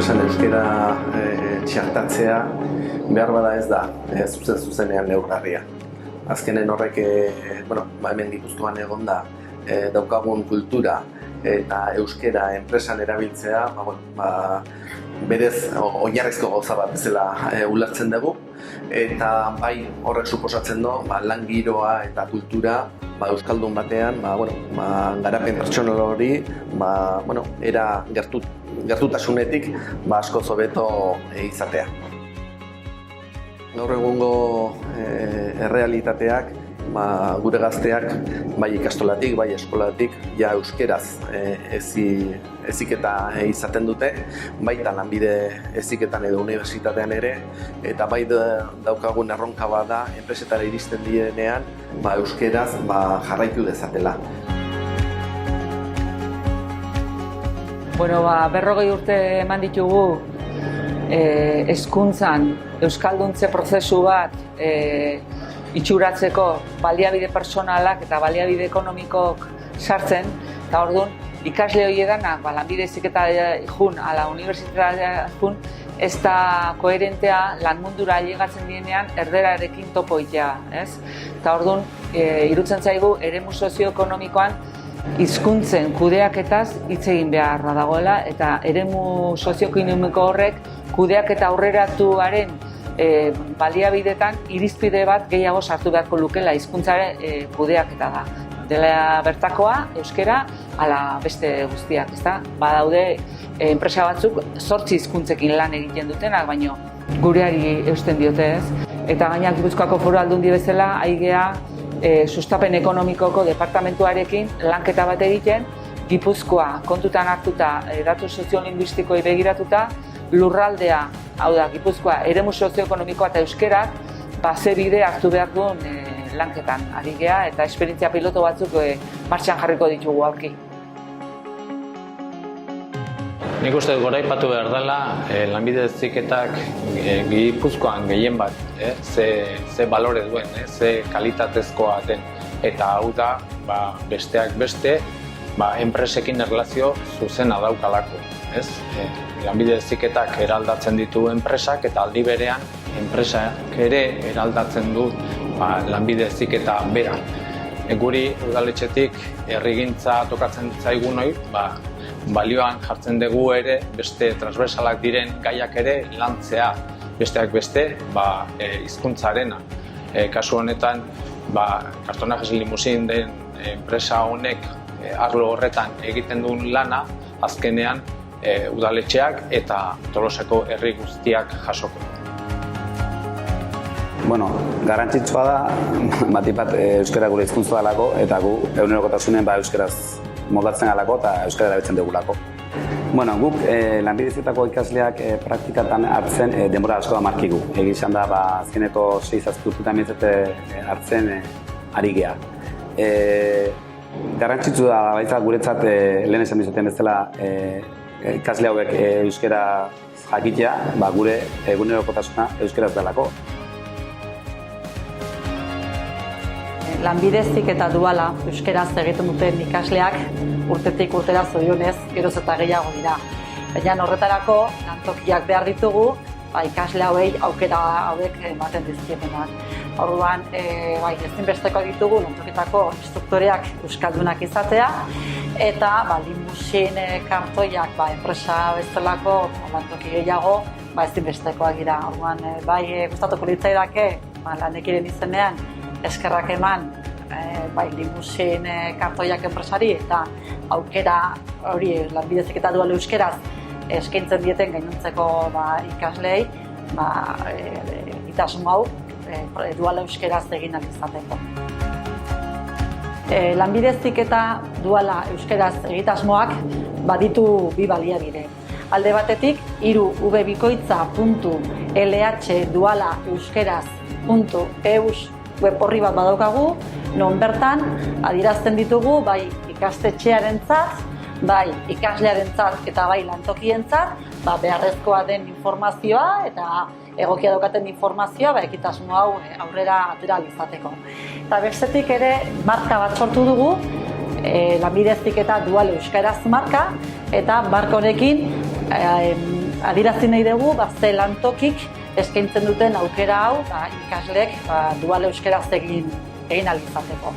enpresan euskera txertatzea behar bada ez da zuzenean neurgarria. Azkenen horrek, hemen Gipuzkoan egon da daukagun kultura eta euskera enpresan erabiltzea, berez oinarrizko gauza bat bezala ulertzen dugu, eta bai horrek suposatzen du lan giroa eta kultura euskaldun batean garapen pertsonal hori era gertutasunetik askoz hobeto izatea. Gaur egungo errealitateak gure gazteak bai ikastolatik, bai eskolatik euskeraz heziketa izaten dute, baita lanbide heziketan edo unibertsitatean ere, eta bai daukagun erronka bada enpresetara iristen direnean euskeraz jarraitu dezatela. 40 urte eman ditugu hezkuntzan euskalduntze prozesu bat itxuratzeko baliabide personalak eta baliabide ekonomikok sartzen, eta orduan ikasle horieganak lanbide heziketara jun ala unibertsitatea jun ez da koherentea lan mundura ailegatzen direnean erderarekin topo egitea, ez? Eta orduan iruditzen zaigu eremu sozioekonomikoan hizkuntzen kudeaketaz hitz egin beharra dagoela, eta eremu sozioekonomiko horrek kudeaketa aurreratuaren baliabidetan irizpide bat gehiago sartu beharko lukela hizkuntzaren kudeaketa da. Dela bertakoa, euskera, ala beste guztiak, ezta? Badaude enpresa batzuk 8 hizkuntzekin lan egiten dutenak, baino gureari eusten diote, ez? Eta gaina Gipuzkoako Foru Aldundi bezala aigea sustapen ekonomikoko departamentuarekin lanketa bat egiten, Gipuzkoa kontutan hartuta, datu soziolinguistikoei begiratuta, lurraldea, hau da, Gipuzkoa, eremu sozioekonomikoa eta euskerak, ze bide hartu behar duen lanketan ari gea, eta esperientzia piloto batzuk martxan jarriko ditugu aurki. Nik uste goraipatu behar dela, lanbide heziketak Gipuzkoan gehien bat, ze balore duen, ze kalitatezkoa den, eta hau da, besteak beste, enpresekin erlazio zuzena daukalako. Lanbide heziketak eraldatzen ditu enpresak, eta aldi berean enpresak ere eraldatzen du lanbide heziketa bera. Guri udaletxetik herrigintza tokatzen zaigunoi, balioan jartzen dugu ere beste transversalak diren gaiak ere lantzea, besteak beste hizkuntzarena. Kasu honetan, Cartonajes Limusin den enpresa honek arlo horretan egiten duen lana, azkenean udaletxeak eta Tolosako herri guztiak jasoko. Garrantzitsua da, batipat euskara gure hizkuntza dalako, eta gu egunerokotasunen euskaraz moldatzen galako eta euskara erabiltzen dugulako. Guk lanbide heziketako ikasleak praktikatan hartzen denbora asko da markigu. Egizan da, azkeneko 6-7 urtetan hartzen ari gea. Garrantzitsu da baita guretzat lehen esan dizueten bezala ikasle hauek euskara jakitea, gure egunerokotasuna euskaraz delako. Lanbide heziketa duala euskeraz egiten duten ikasleak urtetik urtera zorionez geroz eta gehiago dira. Baina horretarako lantokiak behar ditugu, ikasle hauei aukera hauek ematen dizkietenak. Orduan, ezinbestekoak ditugu lantokitako instruktoreak euskaldunak izatea, eta limusin kartoiak enpresa bezalako lantoki gehiago ezinbestekoak dira. Orduan, gustatuko litzaidake lanekiren izenean eskerrak eman limusin kartoiak enpresari, eta aukera hori lanbide heziketa duala euskeraz eskaintzen dieten gainontzeko ikasleei egitasmo hau duala euskeraz egin ahal izateko. Lanbide heziketa duala euskeraz egitasmoak baditu bi baliabide. Alde batetik, www.lhdualaeuskeraz.eus web horri bat badaukagu, non bertan adierazten ditugu ikastetxearentzat, ikaslearentzat eta lantokientzat beharrezkoa den informazioa eta egokia daukaten informazioa egitasmo hau aurrera atera ahal izateko. Eta bestetik ere marka bat sortu dugu, lanbide heziketa dual euskaraz marka, eta marka honekin Adierazi nahi dugu, ze lantokik eskaintzen duten aukera hau ikasleek dual euskaraz egin ahal izateko.